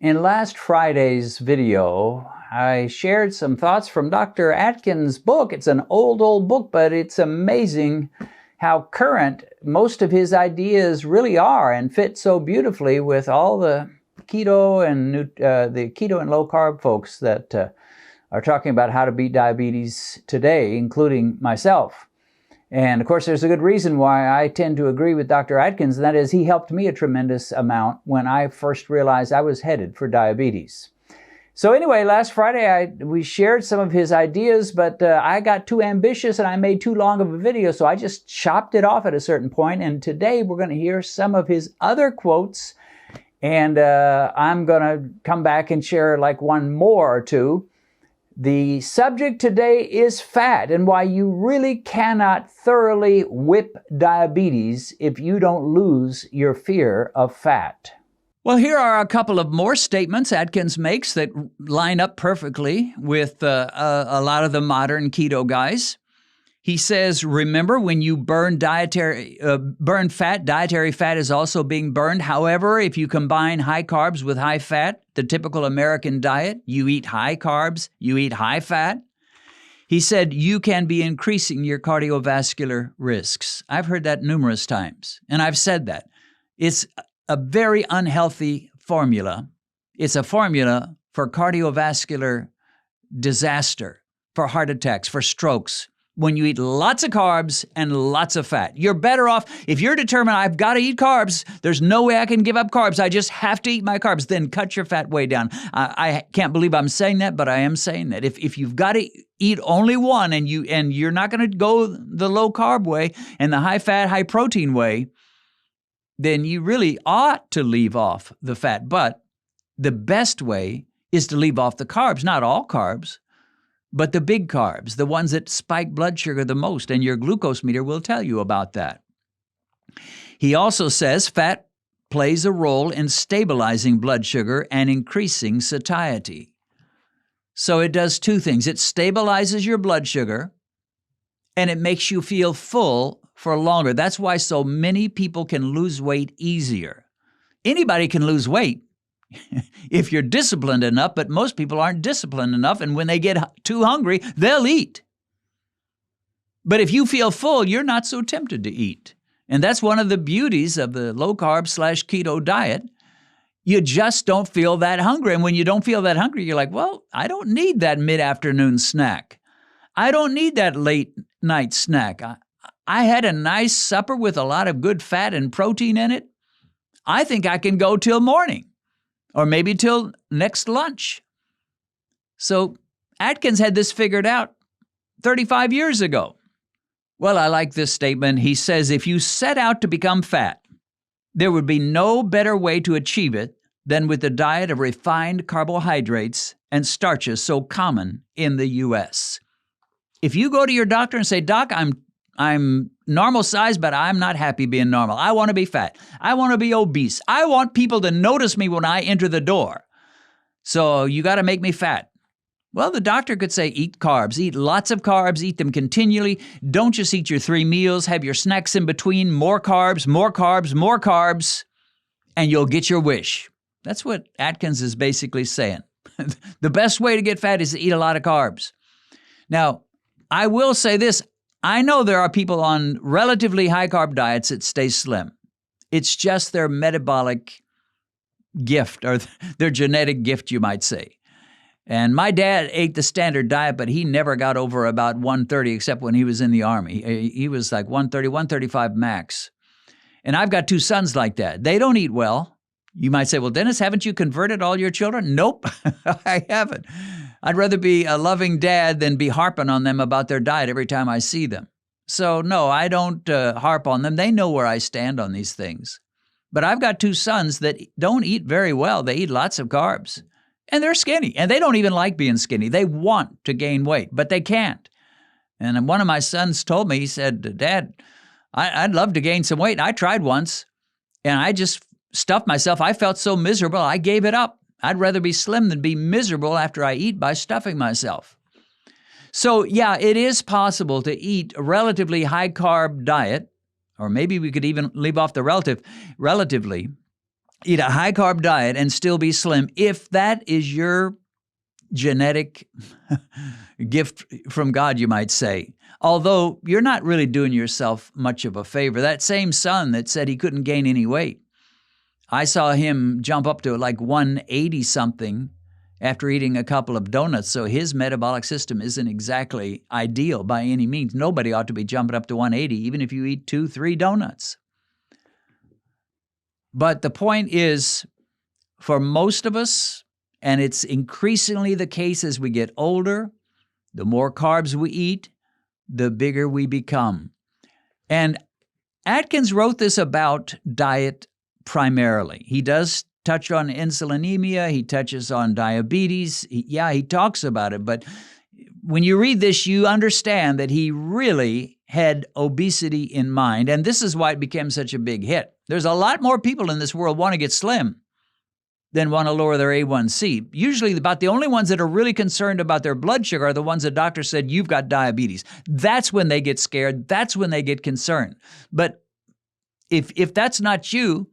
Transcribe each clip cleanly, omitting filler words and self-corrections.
In last Friday's video, I shared some thoughts from Dr. Atkins' book. It's an old book, but it's amazing how current most of his ideas really are and fit so beautifully with all the keto and low carb folks that are talking about how to beat diabetes today, including myself. And of course, there's a good reason why I tend to agree with Dr. Atkins, and that is he helped me a tremendous amount when I first realized I was headed for diabetes. So anyway, last Friday we shared some of his ideas, but I got too ambitious and I made too long of a video, so I just chopped it off at a certain point. And today we're going to hear some of his other quotes, and I'm going to come back and share like one more or two. The subject today is fat and why you really cannot thoroughly whip diabetes if you don't lose your fear of fat. Well, here are a couple of more statements Atkins makes that line up perfectly with a lot of the modern keto guys. He says, remember, when you burn fat, dietary fat is also being burned. However, if you combine high carbs with high fat, the typical American diet, you eat high carbs, you eat high fat. He said, you can be increasing your cardiovascular risks. I've heard that numerous times, and I've said that. It's a very unhealthy formula. It's a formula for cardiovascular disaster, for heart attacks, for strokes. When you eat lots of carbs and lots of fat, you're better off. If you're determined, I've got to eat carbs, there's no way I can give up carbs, I just have to eat my carbs, then cut your fat way down. I can't believe I'm saying that, but I am saying that. If you've got to eat only one and you're not going to go the low carb way and the high fat, high protein way, then you really ought to leave off the fat. But the best way is to leave off the carbs, not all carbs, but the big carbs, the ones that spike blood sugar the most, and your glucose meter will tell you about that. He also says fat plays a role in stabilizing blood sugar and increasing satiety. So it does two things. It stabilizes your blood sugar, and it makes you feel full for longer. That's why so many people can lose weight easier. Anybody can lose weight if you're disciplined enough, but most people aren't disciplined enough, and when they get too hungry, they'll eat. But if you feel full, you're not so tempted to eat. And that's one of the beauties of the low-carb / keto diet. You just don't feel that hungry. And when you don't feel that hungry, you're like, well, I don't need that mid-afternoon snack. I don't need that late-night snack. I had a nice supper with a lot of good fat and protein in it. I think I can go till morning. Or maybe till next lunch. So Atkins had this figured out 35 years ago. Well, I like this statement. He says, if you set out to become fat, there would be no better way to achieve it than with the diet of refined carbohydrates and starches so common in the U.S. If you go to your doctor and say, Doc, I'm normal size, but I'm not happy being normal. I want to be fat. I want to be obese. I want people to notice me when I enter the door. So you got to make me fat. Well, the doctor could say, eat carbs, eat lots of carbs, eat them continually. Don't just eat your 3 meals, have your snacks in between, more carbs, more carbs, more carbs, and you'll get your wish. That's what Atkins is basically saying. The best way to get fat is to eat a lot of carbs. Now, I will say this. I know there are people on relatively high-carb diets that stay slim. It's just their metabolic gift or their genetic gift, you might say. And my dad ate the standard diet, but he never got over about 130 except when he was in the Army. He was like 130, 135 max. And I've got 2 sons like that. They don't eat well. You might say, well, Dennis, haven't you converted all your children? Nope, I haven't. I'd rather be a loving dad than be harping on them about their diet every time I see them. So no, I don't harp on them. They know where I stand on these things. But I've got 2 sons that don't eat very well. They eat lots of carbs. And they're skinny. And they don't even like being skinny. They want to gain weight, but they can't. And one of my sons told me, he said, Dad, I'd love to gain some weight. I tried once, and I just stuffed myself. I felt so miserable, I gave it up. I'd rather be slim than be miserable after I eat by stuffing myself. So yeah, it is possible to eat a relatively high-carb diet, or maybe we could even leave off the relatively, eat a high-carb diet and still be slim if that is your genetic gift from God, you might say. Although you're not really doing yourself much of a favor. That same son that said he couldn't gain any weight, I saw him jump up to like 180 something after eating a couple of donuts. So his metabolic system isn't exactly ideal by any means. Nobody ought to be jumping up to 180, even if you eat 2, 3 donuts. But the point is, for most of us, and it's increasingly the case as we get older, the more carbs we eat, the bigger we become. And Atkins wrote this about diet primarily. He does touch on insulinemia. He touches on diabetes. He talks about it. But when you read this, you understand that he really had obesity in mind. And this is why it became such a big hit. There's a lot more people in this world want to get slim than want to lower their A1C. Usually about the only ones that are really concerned about their blood sugar are the ones that doctor said, you've got diabetes. That's when they get scared. That's when they get concerned. But if that's not you,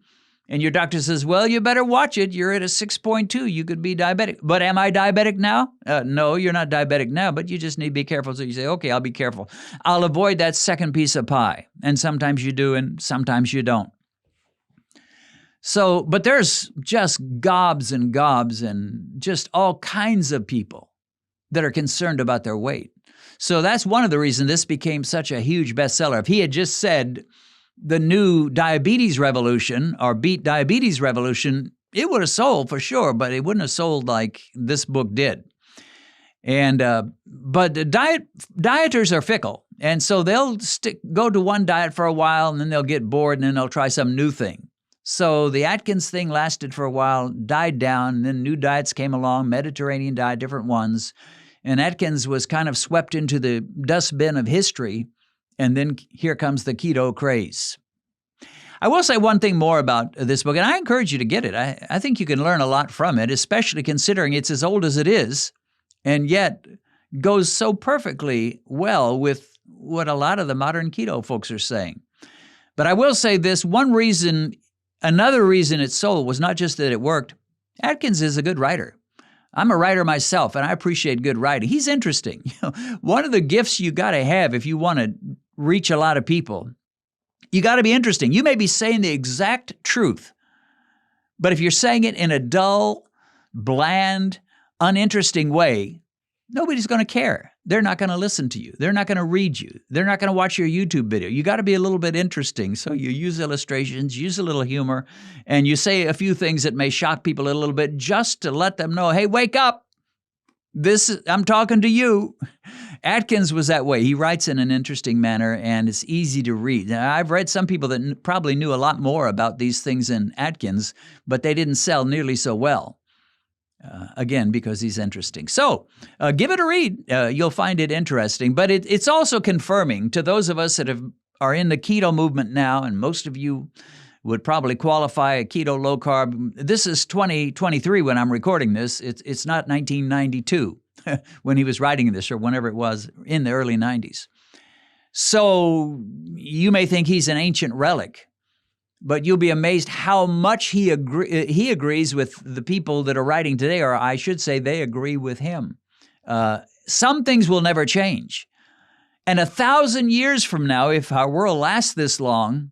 and your doctor says, well, you better watch it. You're at a 6.2. You could be diabetic. But am I diabetic now? No, you're not diabetic now, but you just need to be careful. So you say, okay, I'll be careful. I'll avoid that second piece of pie. And sometimes you do, and sometimes you don't. So, but there's just gobs and gobs and just all kinds of people that are concerned about their weight. So that's one of the reasons this became such a huge bestseller. If he had just said the new diabetes revolution or beat diabetes revolution, it would have sold for sure, but it wouldn't have sold like this book did. And but dieters are fickle, and so they'll go to one diet for a while, and then they'll get bored, and then they'll try some new thing. So the Atkins thing lasted for a while, died down, and then new diets came along, Mediterranean diet, different ones. And Atkins was kind of swept into the dustbin of history, and then here comes the keto craze. I will say one thing more about this book, and I encourage you to get it. I think you can learn a lot from it, especially considering it's as old as it is, and yet goes so perfectly well with what a lot of the modern keto folks are saying. But I will say this, another reason it sold was not just that it worked. Atkins is a good writer. I'm a writer myself, and I appreciate good writing. He's interesting. One of the gifts you got to have if you want to reach a lot of people, you got to be interesting. You may be saying the exact truth, but if you're saying it in a dull, bland, uninteresting way, nobody's going to care. They're not going to listen to you. They're not going to read you. They're not going to watch your YouTube video. You got to be a little bit interesting. So you use illustrations, use a little humor, and you say a few things that may shock people a little bit just to let them know, hey, wake up. I'm talking to you. Atkins was that way. He writes in an interesting manner, and it's easy to read. Now, I've read some people that probably knew a lot more about these things than Atkins, but they didn't sell nearly so well. Again, because he's interesting. So give it a read. You'll find it interesting. But it's also confirming to those of us that are in the keto movement now, and most of you would probably qualify a keto low carb. This is 2023 when I'm recording this. It's not 1992 when he was writing this or whenever it was in the early 90s. So you may think he's an ancient relic, but you'll be amazed how much he agrees with the people that are writing today, or I should say they agree with him. Some things will never change. And 1,000 years from now, if our world lasts this long,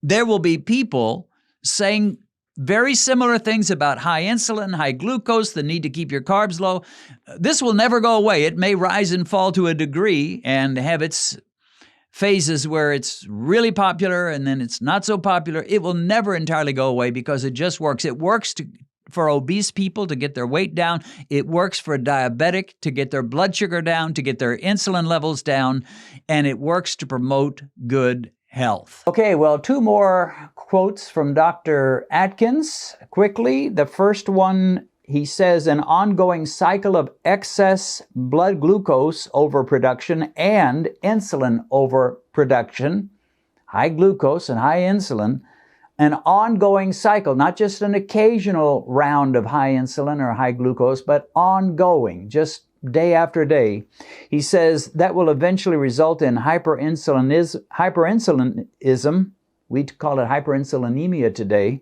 there will be people saying very similar things about high insulin, high glucose, the need to keep your carbs low. This will never go away. It may rise and fall to a degree and have its phases where it's really popular and then it's not so popular. It will never entirely go away because it just works. It works for obese people to get their weight down. It works for a diabetic to get their blood sugar down, to get their insulin levels down, and it works to promote good health. Okay, well, 2 more quotes from Dr. Atkins. Quickly, the first one, he says, an ongoing cycle of excess blood glucose overproduction and insulin overproduction, high glucose and high insulin, an ongoing cycle, not just an occasional round of high insulin or high glucose, but ongoing, just day after day. He says that will eventually result in hyperinsulinism. We call it hyperinsulinemia today.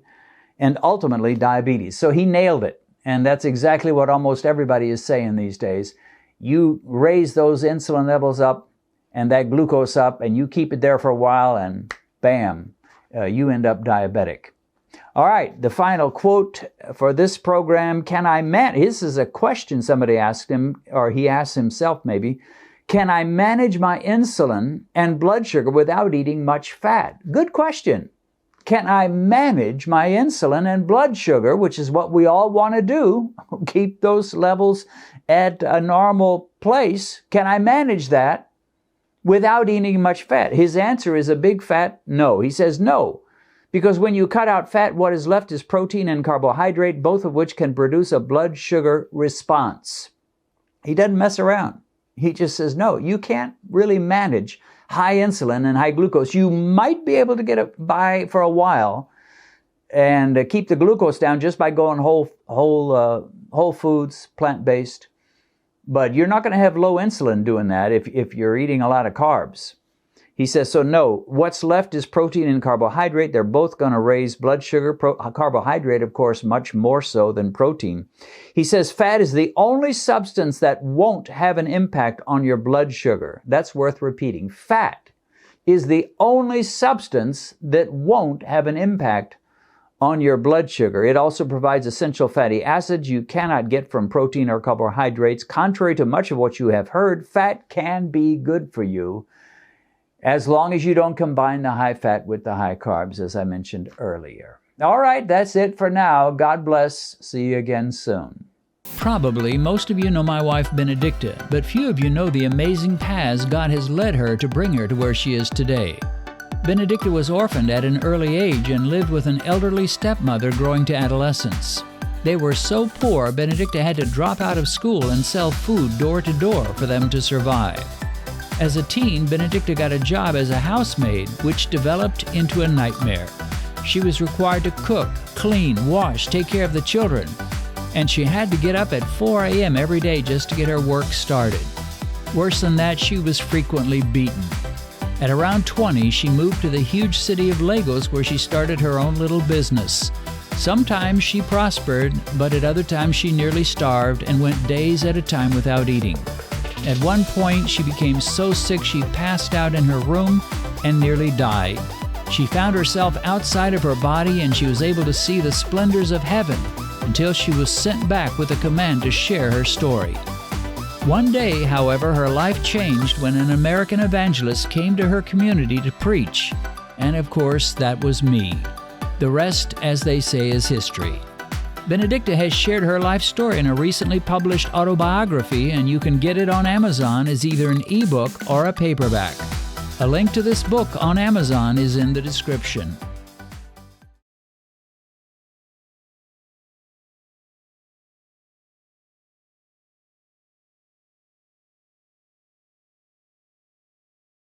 and ultimately diabetes. So he nailed it. And that's exactly what almost everybody is saying these days. You raise those insulin levels up and that glucose up, and you keep it there for a while, and bam, you end up diabetic. All right, the final quote for this program, this is a question somebody asked him, or he asked himself maybe, can I manage my insulin and blood sugar without eating much fat? Good question. Can I manage my insulin and blood sugar, which is what we all want to do, keep those levels at a normal place? Can I manage that without eating much fat? His answer is a big fat no. He says no, because when you cut out fat, what is left is protein and carbohydrate, both of which can produce a blood sugar response. He doesn't mess around. He just says, no, you can't really manage high insulin and high glucose. You might be able to get it by for a while and keep the glucose down just by going whole foods, plant-based. But you're not going to have low insulin doing that if you're eating a lot of carbs. He says, so no, what's left is protein and carbohydrate. They're both going to raise blood sugar. Carbohydrate, of course, much more so than protein. He says fat is the only substance that won't have an impact on your blood sugar. That's worth repeating. Fat is the only substance that won't have an impact on your blood sugar. It also provides essential fatty acids you cannot get from protein or carbohydrates. Contrary to much of what you have heard, fat can be good for you, as long as you don't combine the high fat with the high carbs, as I mentioned earlier. All right, that's it for now. God bless. See you again soon. Probably most of you know my wife Benedicta, but few of you know the amazing paths God has led her to bring her to where she is today. Benedicta was orphaned at an early age and lived with an elderly stepmother growing to adolescence. They were so poor, Benedicta had to drop out of school and sell food door to door for them to survive. As a teen, Benedicta got a job as a housemaid, which developed into a nightmare. She was required to cook, clean, wash, take care of the children, and she had to get up at 4 a.m. every day just to get her work started. Worse than that, she was frequently beaten. At around 20, she moved to the huge city of Lagos, where she started her own little business. Sometimes she prospered, but at other times she nearly starved and went days at a time without eating. At one point, she became so sick she passed out in her room and nearly died. She found herself outside of her body, and she was able to see the splendors of heaven until she was sent back with a command to share her story. One day, however, her life changed when an American evangelist came to her community to preach. And of course, that was me. The rest, as they say, is history. Benedicta has shared her life story in a recently published autobiography, and you can get it on Amazon as either an ebook or a paperback. A link to this book on Amazon is in the description.